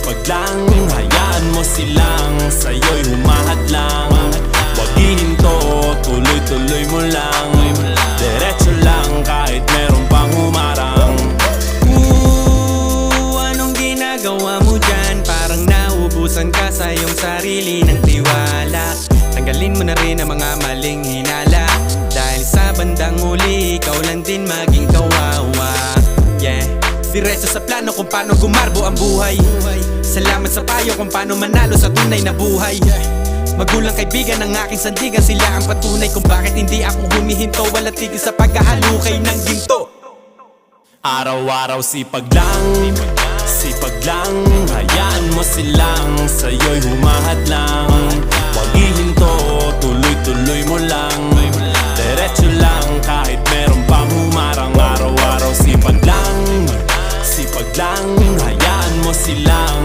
sipag lang, hayaan mo silang sa'yo'y humahadlang. Huwag hihinto, tuloy-tuloy mo lang. Diretso lang kahit meron pang humarang. Anong ginagawa mo dyan? Parang naubusan ka sa iyong sarili ng tiwala. Tanggalin mo na rin ang mga maling hinala, dahil sa bandang huli ikaw lang din maging kawawa. Yeah, diretso sa plano kung paano gumarbo ang buhay. Salamat sa payo kung paano manalo sa tunay na buhay. Magulang kaibigan ng aking sandigan, sila ang patunay kung bakit hindi ako humihinto. Walang tigil sa pagkahalukay ng ginto. Araw-araw sipag lang, hayaan mo silang sa'yo'y humahadlang.